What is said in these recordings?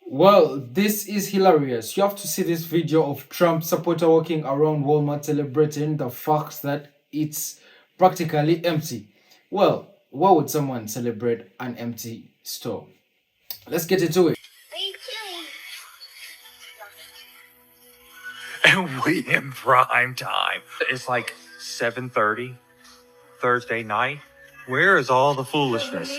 Well, this is hilarious. You have to see this video of Trump supporter walking around Walmart celebrating the fact that it's practically empty. Well, why would someone celebrate an empty store? Let's get into it. And we in prime time. It's like 7:30 Thursday night. Where is all the foolishness?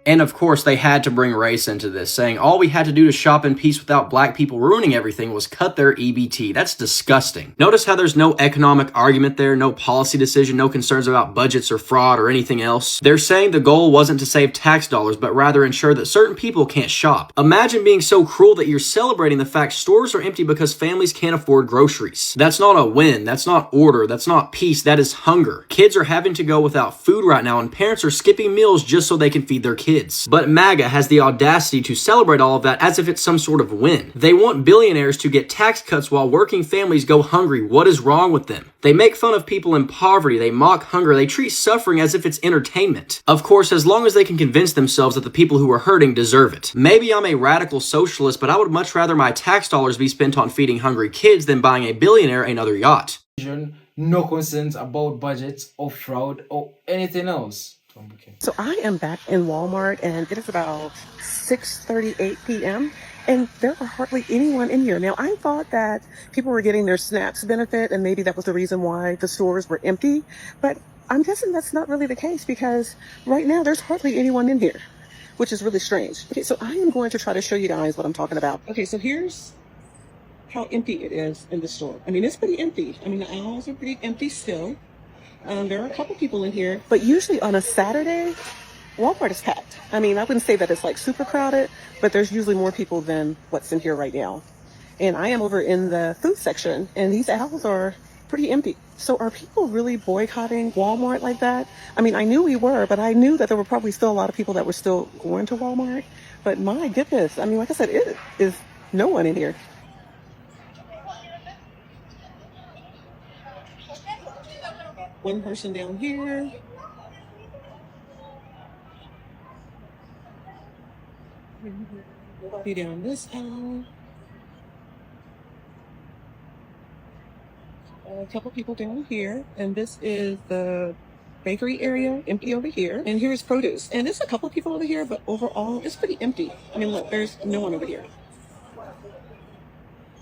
And of course, they had to bring race into this, saying all we had to do to shop in peace without black people ruining everything was cut their EBT. That's disgusting. Notice how there's no economic argument there, no policy decision, no concerns about budgets or fraud or anything else. They're saying the goal wasn't to save tax dollars, but rather ensure that certain people can't shop. Imagine being so cruel that you're celebrating the fact stores are empty because families can't afford groceries. That's not a win. That's not order. That's not peace. That is hunger. Kids are having to go without food right now, and parents are skipping meals just so they can feed their kids. But MAGA has the audacity to celebrate all of that as if it's some sort of win. They want billionaires to get tax cuts while working families go hungry. What is wrong with them? They make fun of people in poverty, they mock hunger, they treat suffering as if it's entertainment. Of course, as long as they can convince themselves that the people who are hurting deserve it. Maybe I'm a radical socialist, but I would much rather my tax dollars be spent on feeding hungry kids than buying a billionaire another yacht. No concerns about budgets or fraud or anything else. So I am back in Walmart and it is about 6:38 p.m. and there are hardly anyone in here. Now I thought that people were getting their SNAPs benefit and maybe that was the reason why the stores were empty, but I'm guessing that's not really the case because right now there's hardly anyone in here, which is really strange. Okay, so I am going to try to show you guys what I'm talking about. Okay, so here's how empty it is in the store. I mean, it's pretty empty. I mean, the aisles are pretty empty still. There are a couple people in here, but usually on a Saturday, Walmart is packed. I mean, I wouldn't say that it's like super crowded, but there's usually more people than what's in here right now. And I am over in the food section, and these aisles are pretty empty. So are people really boycotting Walmart like that? I mean, I knew we were, but I knew that there were probably still a lot of people that were still going to Walmart. But my goodness, I mean, like I said, it is no one in here. One person down here. Nobody down this aisle. A couple people down here, and this is the bakery area, empty over here. And here's produce, and there's a couple people over here, but overall, it's pretty empty. I mean, look, there's no one over here.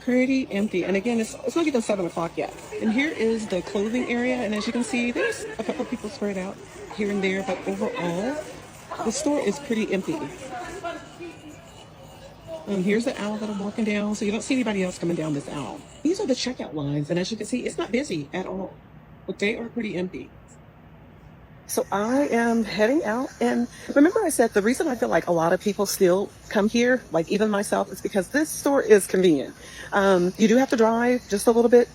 Pretty empty. And again, it's not even 7 o'clock yet. And here is the clothing area, and as you can see, there's a couple people spread out here and there, but overall, the store is pretty empty. And here's the aisle that I'm walking down, so you don't see anybody else coming down this aisle. These are the checkout lines, and as you can see, it's not busy at all, but they are pretty empty. So I am heading out, and remember I said the reason I feel like a lot of people still come here, like even myself, is because this store is convenient. You do have to drive just a little bit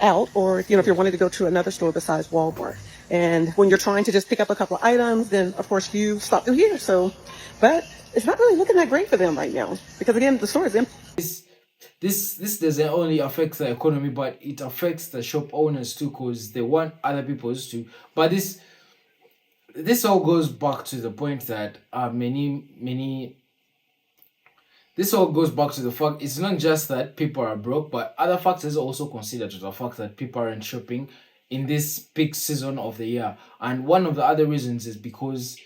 out, or if you're wanting to go to another store besides Walmart. And when you're trying to just pick up a couple of items, then of course you stop through here. So, but it's not really looking that great for them right now because again, the store is empty. This doesn't only affect the economy, but it affects the shop owners too, because they want other people to. But this all goes back to the point that this all goes back to the fact it's not just that people are broke, but other factors also considered to the fact that people aren't shopping in this peak season of the year. And one of the other reasons is because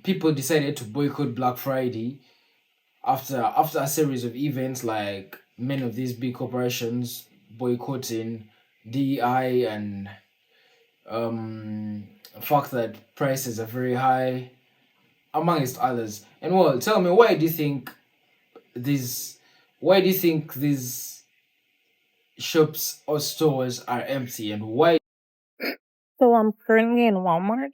people decided to boycott Black Friday after a series of events, like many of these big corporations boycotting DEI and fact that prices are very high, amongst others. And well, tell me, why do you think these shops or stores are empty, and why? So I'm currently in Walmart.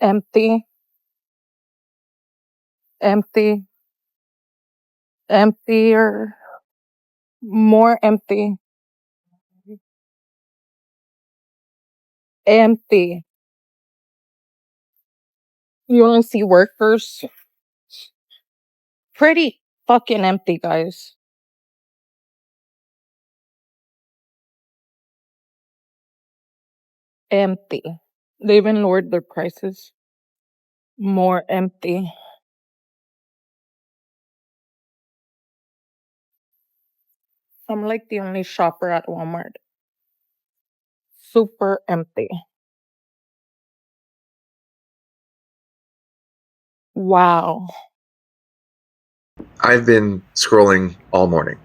Empty, empty, emptier, more empty, empty. You only see workers. Pretty fucking empty, guys. Empty. They even lowered their prices. More empty. I'm like the only shopper at Walmart. Super empty. Wow. I've been scrolling all morning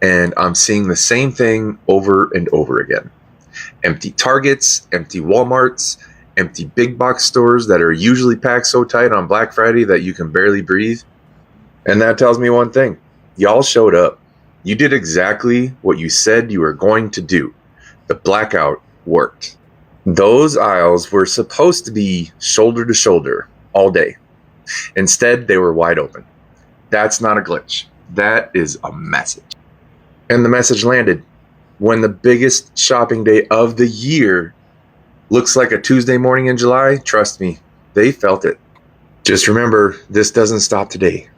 and I'm seeing the same thing over and over again. Empty Targets, empty Walmarts, empty big box stores that are usually packed so tight on Black Friday that you can barely breathe. And that tells me one thing: y'all showed up. You did exactly what you said you were going to do. The blackout worked. Those aisles were supposed to be shoulder to shoulder all day. Instead, they were wide open. That's not a glitch. That is a message. And the message landed when the biggest shopping day of the year looks like a Tuesday morning in July. Trust me, they felt it. Just remember, this doesn't stop today.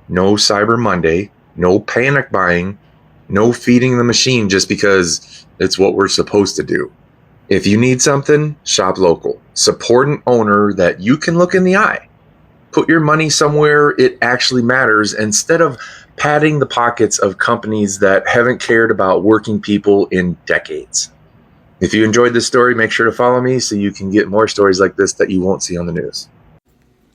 No Cyber Monday, no panic buying, no feeding the machine just because it's what we're supposed to do. If you need something, shop local. Support an owner that you can look in the eye. Put your money somewhere it actually matters instead of padding the pockets of companies that haven't cared about working people in decades. If you enjoyed this story, make sure to follow me so you can get more stories like this that you won't see on the news.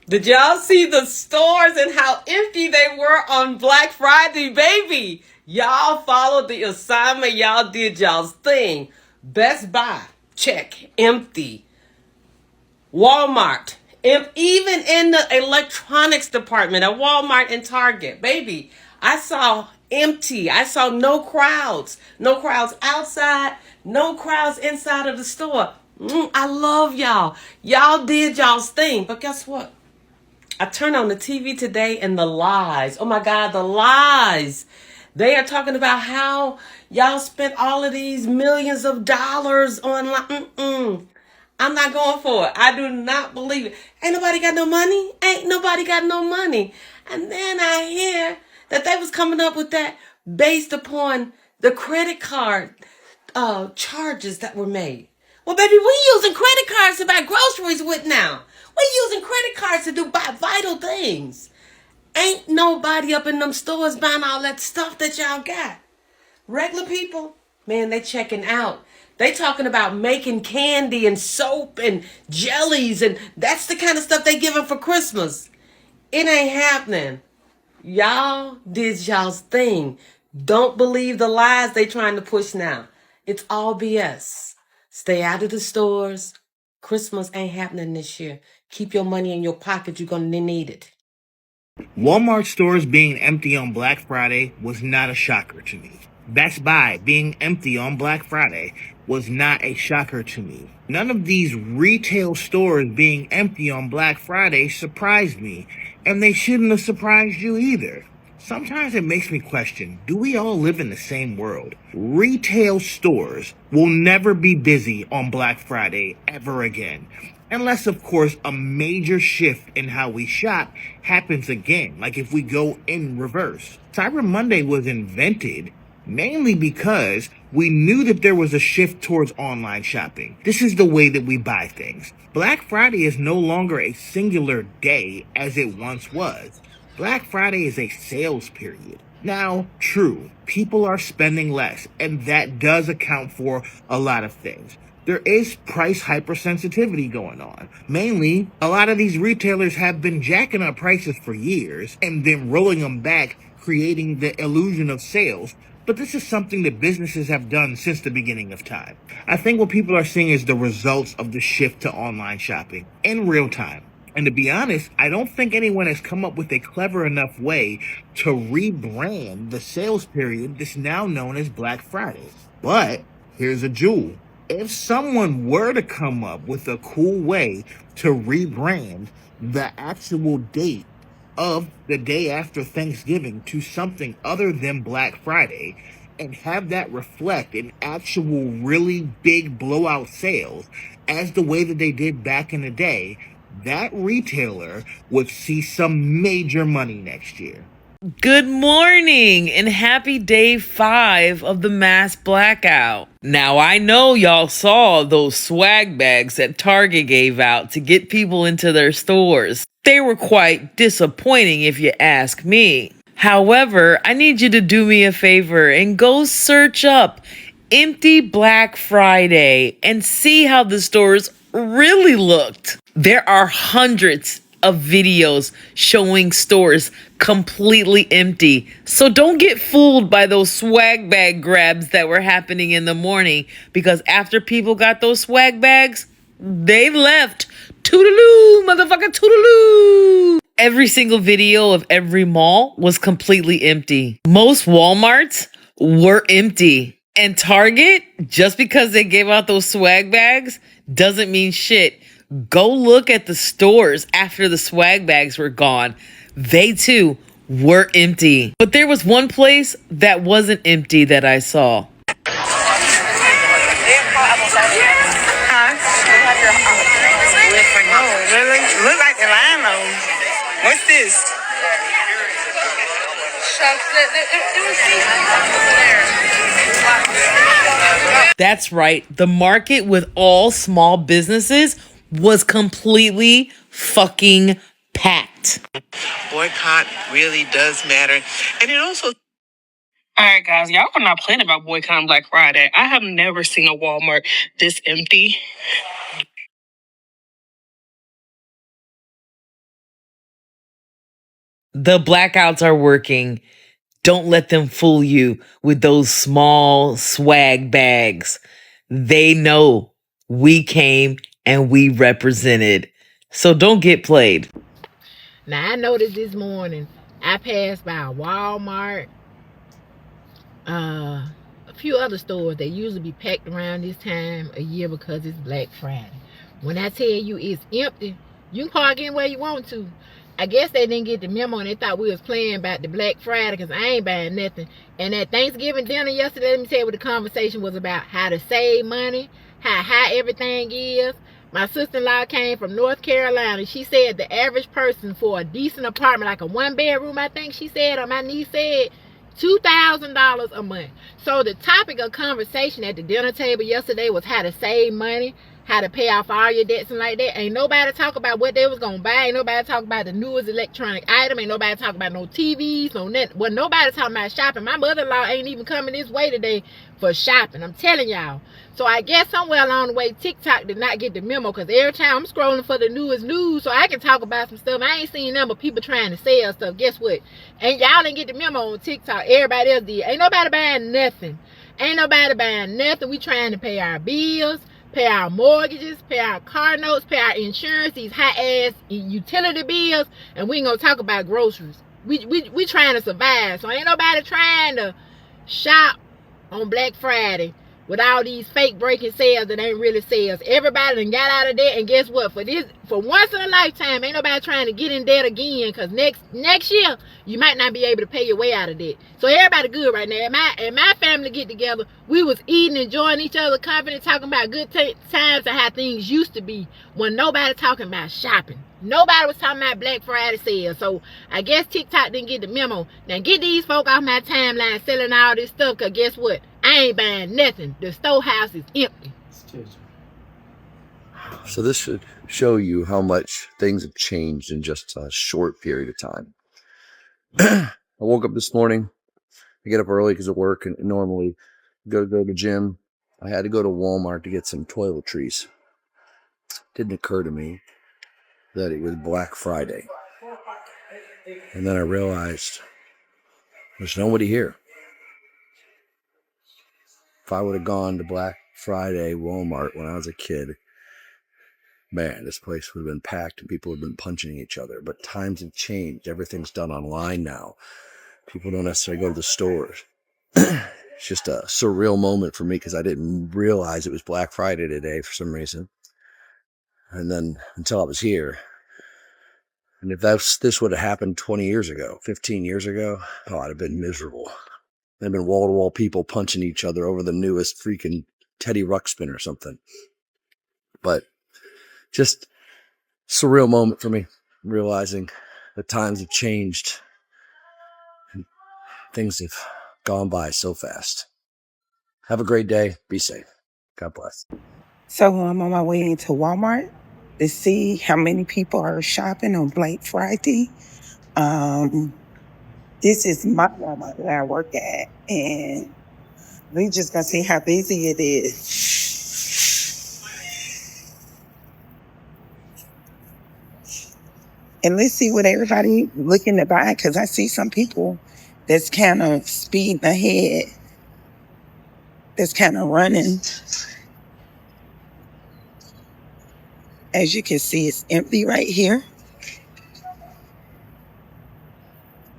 Did y'all see the stores and how empty they were on Black Friday, baby? Y'all followed the assignment. Y'all did y'all's thing. Best Buy, check, empty. Walmart, even in the electronics department at Walmart and Target, baby, I saw empty. I saw no crowds. No crowds outside, no crowds inside of the store. I love y'all. Y'all did y'all's thing. But guess what? I turned on the TV today and the lies. Oh my God, the lies. They are talking about how y'all spent all of these millions of dollars online. I'm not going for it. I do not believe it. Ain't nobody got no money. Ain't nobody got no money. And then I hear that they was coming up with that based upon the credit card charges that were made. Well, baby, we using credit cards to buy groceries with now. We using credit cards to do buy vital things. Ain't nobody up in them stores buying all that stuff that y'all got. Regular people, man, they checking out. They talking about making candy and soap and jellies, and that's the kind of stuff they giving for Christmas. It ain't happening. Y'all did y'all's thing. Don't believe the lies they trying to push now. It's all BS. Stay out of the stores. Christmas ain't happening this year. Keep your money in your pocket. You're gonna need it. Walmart stores being empty on Black Friday was not a shocker to me. Best Buy being empty on Black Friday was not a shocker to me. None of these retail stores being empty on Black Friday surprised me, and they shouldn't have surprised you either. Sometimes it makes me question, do we all live in the same world? Retail stores will never be busy on Black Friday ever again. Unless, of course, a major shift in how we shop happens again, like if we go in reverse. Cyber Monday was invented mainly because we knew that there was a shift towards online shopping. This is the way that we buy things. Black Friday is no longer a singular day as it once was. Black Friday is a sales period. Now, true, people are spending less, and that does account for a lot of things. There is price hypersensitivity going on. Mainly, a lot of these retailers have been jacking up prices for years and then rolling them back, creating the illusion of sales. But this is something that businesses have done since the beginning of time. I think what people are seeing is the results of the shift to online shopping in real time. And to be honest, I don't think anyone has come up with a clever enough way to rebrand the sales period that's now known as Black Friday. But here's a jewel. If someone were to come up with a cool way to rebrand the actual date of the day after Thanksgiving to something other than Black Friday and have that reflect an actual really big blowout sales as the way that they did back in the day, that retailer would see some major money next year. Good morning and happy day 5 of the mass blackout. Now I know y'all saw those swag bags that Target gave out to get people into their stores. They were quite disappointing if you ask me. However, I need you to do me a favor and go search up Empty Black Friday and see how the stores really looked. There are hundreds of videos showing stores completely empty. So don't get fooled by those swag bag grabs that were happening in the morning, because after people got those swag bags, they left. Toodaloo, motherfucker, toodaloo. Every single video of every mall was completely empty. Most Walmarts were empty. And Target, just because they gave out those swag bags, doesn't mean shit. Go look at the stores after the swag bags were gone. They too were empty. But there was one place that wasn't empty that I saw. Oh, really? Look like Atlanta. What's this? That's right. The market with all small businesses was completely fucking packed. Boycott really does matter. And it also... All right, guys, y'all are not playing about boycotting Black Friday. I have never seen a Walmart this empty. The blackouts are working. Don't let them fool you with those small swag bags. They know we came and we represented. So don't get played. Now, I noticed this morning, I passed by a Walmart, a few other stores that usually be packed around this time of year because it's Black Friday. When I tell you it's empty, you can park anywhere you want to. I guess they didn't get the memo and they thought we was playing about the Black Friday, because I ain't buying nothing. And at Thanksgiving dinner yesterday, let me tell you what the conversation was about. How to save money, how high everything is. My sister-in-law came from North Carolina. She said the average person for a decent apartment, like a one-bedroom, I think she said, or my niece said, $2,000 a month. So the topic of conversation at the dinner table yesterday was how to save money, how to pay off all your debts and like that. Ain't nobody talk about what they was gonna buy. Ain't nobody talk about the newest electronic item. Ain't nobody talk about no TVs, no net. Well, nobody talking about shopping. My mother-in-law ain't even coming this way today for shopping. I'm telling y'all. So I guess somewhere along the way, TikTok did not get the memo, because every time I'm scrolling for the newest news so I can talk about some stuff, I ain't seen them but people trying to sell stuff. Guess what? And y'all didn't get the memo on TikTok. Everybody else did. Ain't nobody buying nothing. Ain't nobody buying nothing. We trying to pay our bills, pay our mortgages, pay our car notes, pay our insurance, these high-ass utility bills, and we ain't gonna talk about groceries. We trying to survive. So ain't nobody trying to shop on Black Friday with all these fake breaking sales that ain't really sales. Everybody done got out of debt, and guess what? For once in a lifetime, ain't nobody trying to get in debt again, because next year you might not be able to pay your way out of debt. So everybody good right now. At my family get together, we was eating, enjoying each other's company, talking about good times and how things used to be, when nobody talking about shopping. Nobody was talking about Black Friday sales. So I guess TikTok didn't get the memo. Now get these folk off my timeline selling all this stuff, because guess what? I ain't buying nothing. The storehouse is empty. So this should show you how much things have changed in just a short period of time. I woke up this morning. I get up early because of work and normally go to the gym. I had to go to Walmart to get some toiletries. Didn't occur to me that it was Black Friday. And then I realized there's nobody here. If I would have gone to Black Friday Walmart when I was a kid, man, this place would have been packed and people would have been punching each other. But times have changed. Everything's done online now. People don't necessarily go to the stores. It's just a surreal moment for me because I didn't realize it was Black Friday today for some reason. And then until I was here. And if this would have happened 20 years ago, 15 years ago, oh, I'd have been miserable. There'd been wall-to-wall people punching each other over the newest freaking Teddy Ruxpin or something. But just surreal moment for me, realizing the times have changed. Things have gone by so fast. Have a great day. Be safe. God bless. So I'm on my way into Walmart to see how many people are shopping on Black Friday. This is my Walmart that I work at, and we just gonna see how busy it is. And let's see what everybody looking to buy, because I see some people that's kind of speeding ahead, that's kind of running. As you can see, it's empty right here.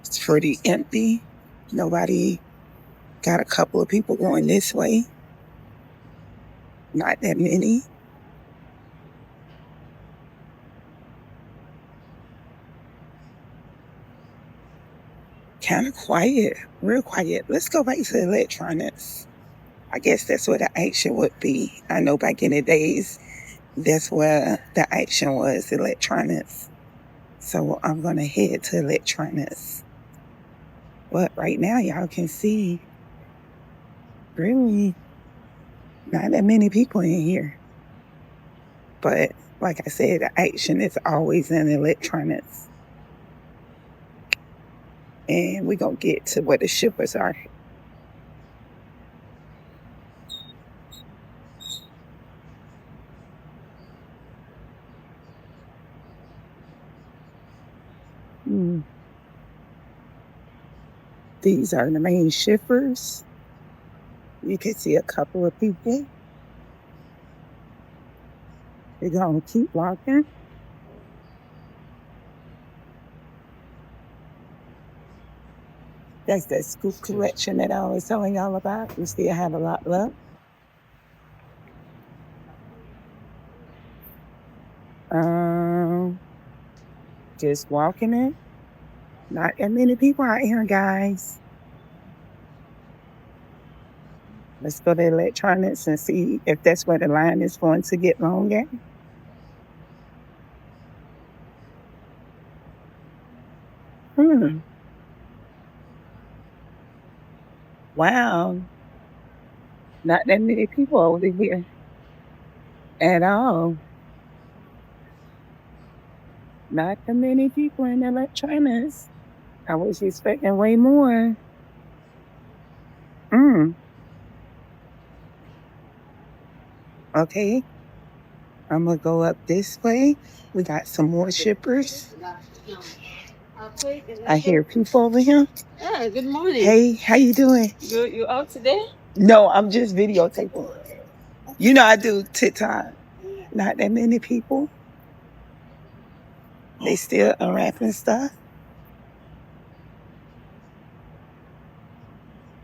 It's pretty empty. Nobody, got a couple of people going this way. Not that many. Kind of quiet, real quiet. Let's go back to electronics. I guess that's where the action would be. I know back in the days, that's where the action was, electronics. So I'm going to head to electronics. But right now, y'all can see really not that many people in here. But like I said, the action is always in electronics. And we're going to get to where the shippers are. These are the main shippers. You can see a couple of people. We're going to keep walking. That's that scoop collection that I was telling y'all about. We still have a lot left. Just walking in. Not that many people out here, guys. Let's go to electronics and see if that's where the line is going to get longer. Wow. Not that many people over here at all. Not that many people in electronics. I was expecting way more. Okay. I'm going to go up this way. We got some more shippers. I hear people over here. Yeah, good morning. Hey, how you doing? You out today? No, I'm just videotaping. You know I do TikTok. Not that many people. They still unwrapping stuff.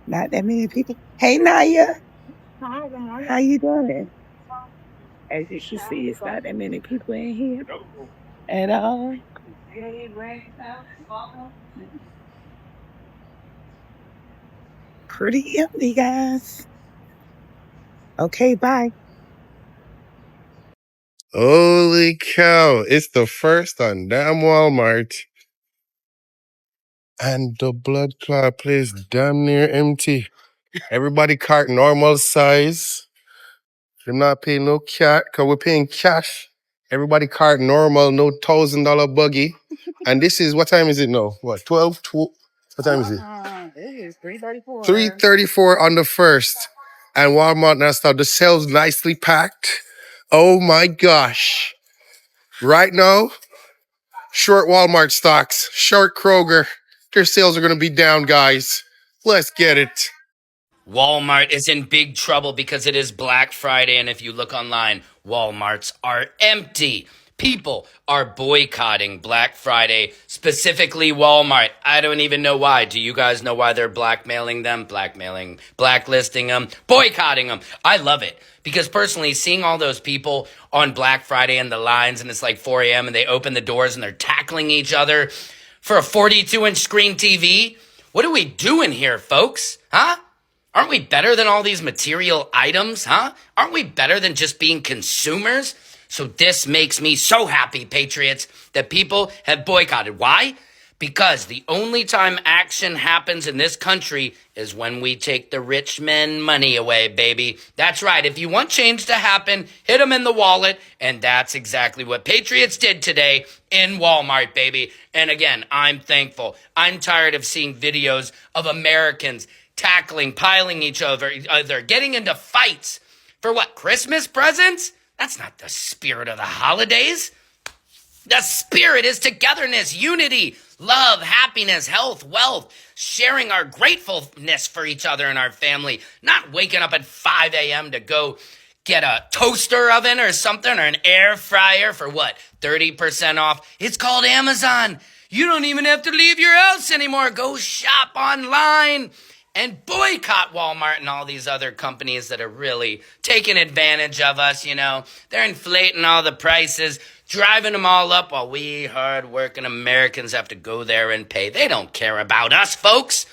Not that many people. Hey, Naya. Hi, good morning. How you doing? As you can see, it's not that many people in here at all. Pretty empty, guys. Okay, bye. Holy cow. It's the first on damn Walmart. And the blood clot place damn near empty. Everybody cart normal size. They're not paying no cat, cause we're paying cash. Everybody cart normal, no $1,000 buggy. And this is, what time is it now? What, 12? What time is it? It is 3:34. 3:34 on the first. And Walmart now start the shelves nicely packed. Oh my gosh. Right now, short Walmart stocks, short Kroger. Their sales are gonna be down, guys. Let's get it. Walmart is in big trouble because it is Black Friday, and if you look online, Walmarts are empty. People are boycotting Black Friday, specifically Walmart. I don't even know why. Do you guys know why they're blacklisting them, boycotting them? I love it because personally, seeing all those people on Black Friday in the lines and it's like 4 a.m. and they open the doors and they're tackling each other for a 42-inch screen TV. What are we doing here, folks? Huh? Aren't we better than all these material items, huh? Aren't we better than just being consumers? So this makes me so happy, Patriots, that people have boycotted. Why? Because the only time action happens in this country is when we take the rich men money away, baby. That's right. If you want change to happen, hit them in the wallet. And that's exactly what Patriots did today in Walmart, baby. And again, I'm thankful. I'm tired of seeing videos of Americans tackling, piling each other, getting into fights. For what, Christmas presents? That's not the spirit of the holidays. The spirit is togetherness, unity, love, happiness, health, wealth, sharing our gratefulness for each other and our family, not waking up at 5 a.m. to go get a toaster oven or something or an air fryer for what, 30% off? It's called Amazon. You don't even have to leave your house anymore. Go shop online and boycott Walmart and all these other companies that are really taking advantage of us, you know. They're inflating all the prices, driving them all up while we hard-working Americans have to go there and pay. They don't care about us, folks.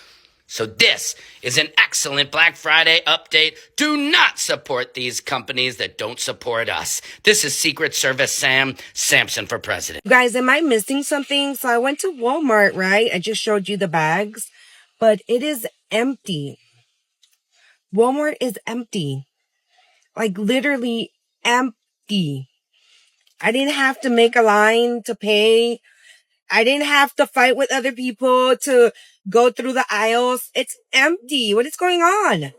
So this is an excellent Black Friday update. Do not support these companies that don't support us. This is Secret Service Sam Sampson for president. Guys, am I missing something? So I went to Walmart, right? I just showed you the bags, but it is empty. Walmart is empty. Like literally empty. I didn't have to make a line to pay. I didn't have to fight with other people to go through the aisles. It's empty. What is going on?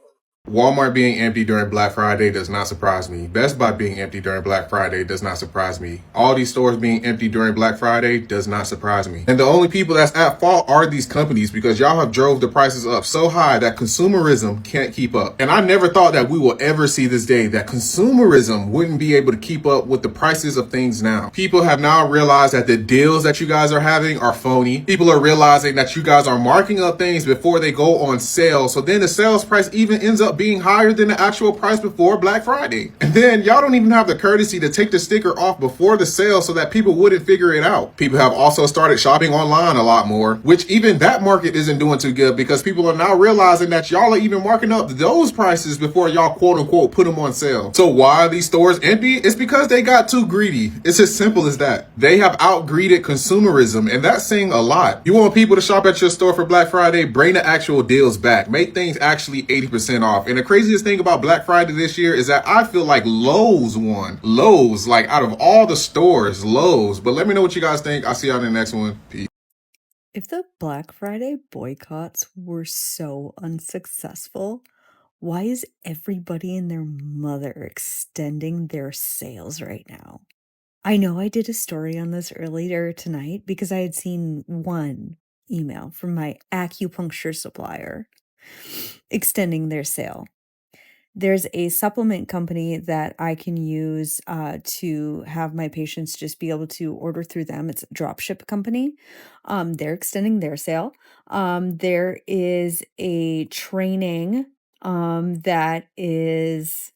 Walmart being empty during Black Friday does not surprise me. Best Buy being empty during Black Friday does not surprise me. All these stores being empty during Black Friday does not surprise me. And the only people that's at fault are these companies because y'all have drove the prices up so high that consumerism can't keep up. And I never thought that we will ever see this day that consumerism wouldn't be able to keep up with the prices of things now. People have now realized that the deals that you guys are having are phony. People are realizing that you guys are marking up things before they go on sale. So then the sales price even ends up being higher than the actual price before Black Friday. And then y'all don't even have the courtesy to take the sticker off before the sale so that people wouldn't figure it out. People have also started shopping online a lot more, which even that market isn't doing too good because people are now realizing that y'all are even marking up those prices before y'all quote unquote put them on sale. So why are these stores empty? It's because they got too greedy. It's as simple as that. They have outgreeded consumerism, and that's saying a lot. You want people to shop at your store for Black Friday? Bring the actual deals back. Make things actually 80% off. And the craziest thing about Black Friday this year is that I feel like Lowe's won. Lowe's, like out of all the stores, Lowe's. But let me know what you guys think. I'll see y'all in the next one. Peace. If the Black Friday boycotts were so unsuccessful, why is everybody and their mother extending their sales right now? I know I did a story on this earlier tonight because I had seen one email from my acupuncture supplier extending their sale. There's a supplement company that I can use to have my patients just be able to order through them. It's a dropship company. They're extending their sale. There is a training that is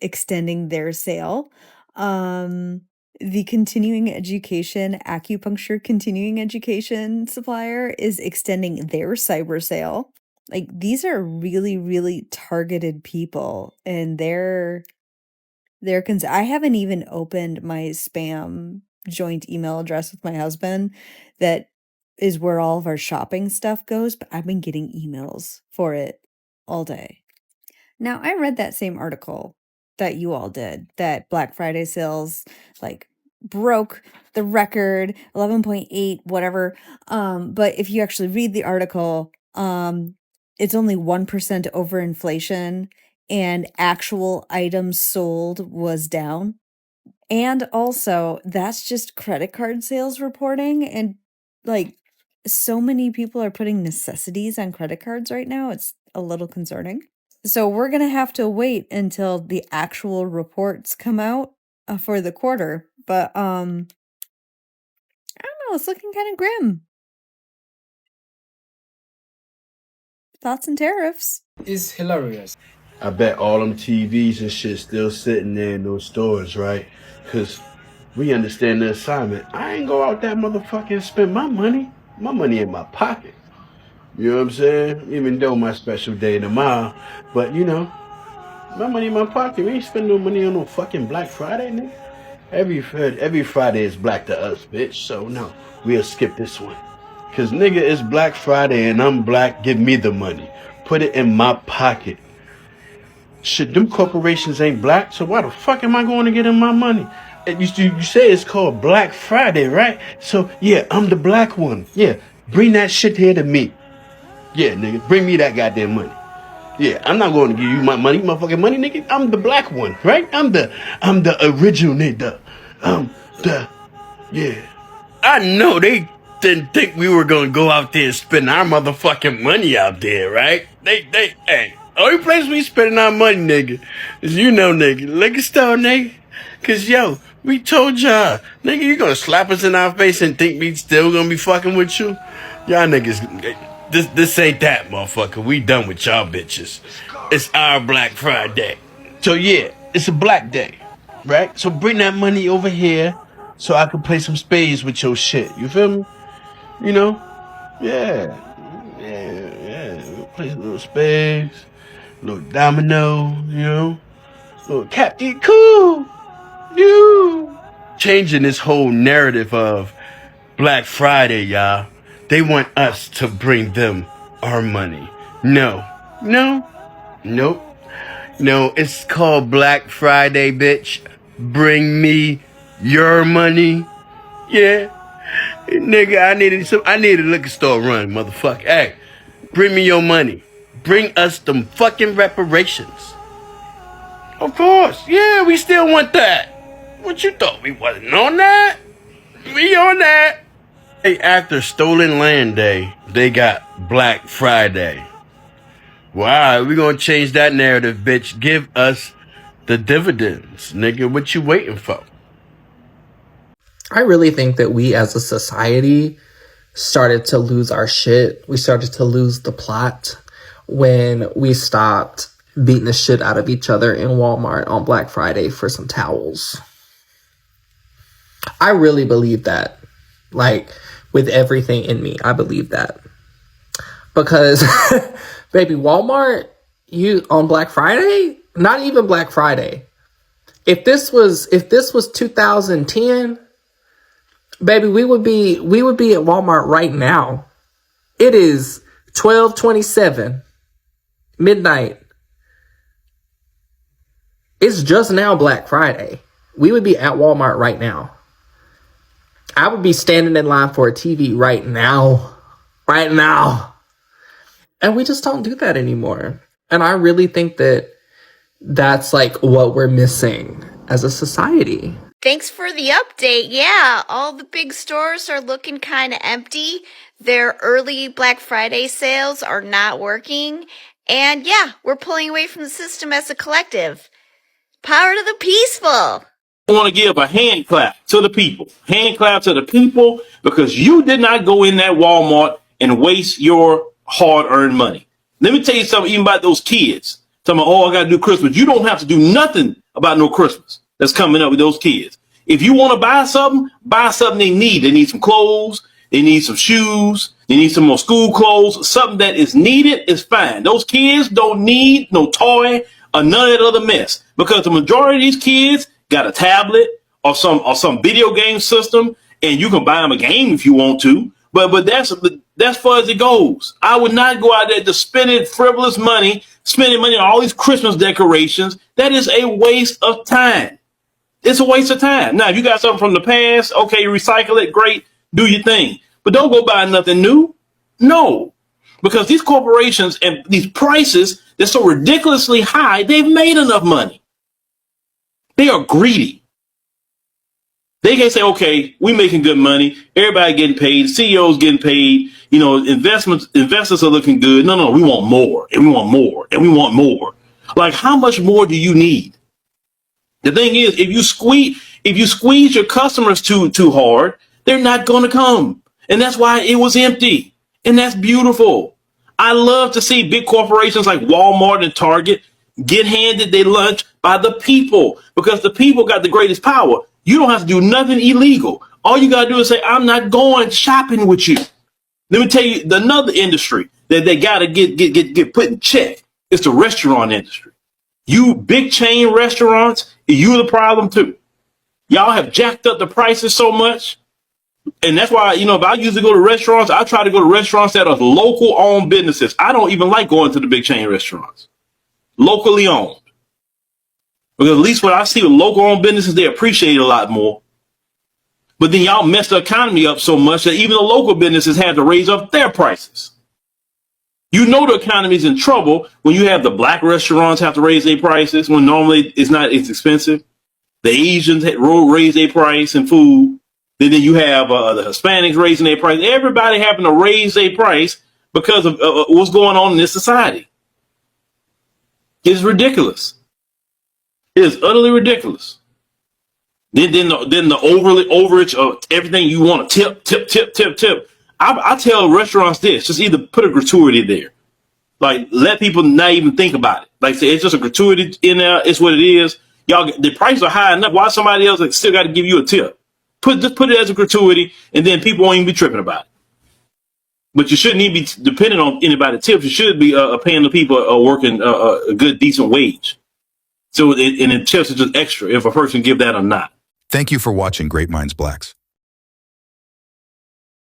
extending their sale. The continuing education, acupuncture continuing education supplier is extending their cyber sale. Like these are really, really targeted people, and I haven't even opened my spam joint email address with my husband that is where all of our shopping stuff goes, but I've been getting emails for it all day. Now, I read that same article that you all did, that Black Friday sales like broke the record, 11.8 whatever. But if you actually read the article, it's only 1% over inflation and actual items sold was down. And also, that's just credit card sales reporting, and like so many people are putting necessities on credit cards right now. It's a little concerning. So we're going to have to wait until the actual reports come out for the quarter. But I don't know, it's looking kind of grim. Thoughts and tariffs is hilarious. I bet all them TVs and shit still sitting there in those stores, right? Because we understand the assignment. I ain't go out that motherfucker and spend my money. My money in my pocket. You know what I'm saying? Even though my special day tomorrow. But, you know, my money in my pocket. We ain't spending no money on no fucking Black Friday, nigga. Every Friday is black to us, bitch. So, no, we'll skip this one. Cause nigga, it's Black Friday and I'm black, give me the money. Put it in my pocket. Shit, them corporations ain't black, so why the fuck am I going to get in my money? And you say it's called Black Friday, right? So yeah, I'm the black one. Yeah, bring that shit here to me. Yeah, nigga, bring me that goddamn money. Yeah, I'm not going to give you my money, motherfucking money, nigga. I'm the black one, right? I'm the originator. Yeah. I know they didn't think we were gonna go out there and spend our motherfucking money out there, right? Hey, only place we spending our money, nigga, is nigga, liquor store, nigga. Cause yo, we told y'all, nigga, you gonna slap us in our face and think we still gonna be fucking with you? Y'all niggas, this ain't that, motherfucker. We done with y'all bitches. It's our Black Friday. So yeah, it's a black day, right? So bring that money over here so I can play some spades with your shit. You feel me? You know? Yeah. We'll play some little spades, little domino, little Captain Cool. You. Changing this whole narrative of Black Friday, y'all. They want us to bring them our money. No. No, it's called Black Friday, bitch. Bring me your money. Yeah. Nigga, I need a liquor store run, motherfucker. Hey, bring me your money. Bring us them fucking reparations. Of course. Yeah, we still want that. What you thought we wasn't on that? We on that. Hey, after Stolen Land Day, they got Black Friday. Wow, we gonna change that narrative, bitch. Give us the dividends, nigga. What you waiting for? I really think that we as a society started to lose our shit. We started to lose the plot when we stopped beating the shit out of each other in Walmart on Black Friday for some towels. I really believe that. Like, with everything in me, I believe that. Because, baby, Walmart, you on Black Friday? Not even Black Friday. If this was 2010, baby, we would be at Walmart right now. It is 12:27 midnight. It's just now Black Friday. We would be at Walmart right now. I would be standing in line for a TV right now. Right now. And we just don't do that anymore. And I really think that that's like what we're missing as a society. Thanks for the update. Yeah, all the big stores are looking kind of empty. Their early Black Friday sales are not working. And yeah, we're pulling away from the system as a collective. Power to the peaceful. I want to give a hand clap to the people. Hand clap to the people because you did not go in that Walmart and waste your hard-earned money. Let me tell you something even about those kids. Talking about, I got to do Christmas. You don't have to do nothing about no Christmas that's coming up with those kids. If you want to buy something they need. They need some clothes. They need some shoes. They need some more school clothes. Something that is needed is fine. Those kids don't need no toy or none of that other mess because the majority of these kids got a tablet or some video game system, and you can buy them a game if you want to. But that's far as it goes. I would not go out there to spending money on all these Christmas decorations. That is a waste of time. It's a waste of time. Now, if you got something from the past, okay, recycle it, great, do your thing. But don't go buy nothing new. No. Because these corporations and these prices, they're so ridiculously high, they've made enough money. They are greedy. They can say, okay, we making good money. Everybody getting paid. CEOs getting paid. Investors are looking good. No, we want more and we want more and we want more. Like, how much more do you need? The thing is, if you squeeze your customers too hard, they're not going to come. And that's why it was empty. And that's beautiful. I love to see big corporations like Walmart and Target get handed their lunch by the people because the people got the greatest power. You don't have to do nothing illegal. All you got to do is say, I'm not going shopping with you. Let me tell you another industry that they got to get put in check. It's the restaurant industry. You big chain restaurants, you're the problem too. Y'all have jacked up the prices so much. And that's why, if I usually go to restaurants, I try to go to restaurants that are local owned businesses. I don't even like going to the big chain restaurants. Locally owned. Because at least what I see with local owned businesses, they appreciate it a lot more. But then y'all mess the economy up so much that even the local businesses had to raise up their prices. You know the economy is in trouble when you have the black restaurants have to raise their prices when normally it's not as expensive. The Asians raise their price in food. Then you have the Hispanics raising their price. Everybody having to raise their price because of what's going on in this society. It's ridiculous. It is utterly ridiculous. Then the overage of everything you want to tip. I tell restaurants this: just either put a gratuity there, like let people not even think about it. Like say it's just a gratuity in there. It's what it is. Y'all, the prices are high enough. Why somebody else still got to give you a tip? Just put it as a gratuity, and then people won't even be tripping about it. But you shouldn't even be dependent on anybody's tips. You should be paying the people working a good, decent wage. So, and the tips are just extra if a person give that or not. Thank you for watching Great Minds Blacks.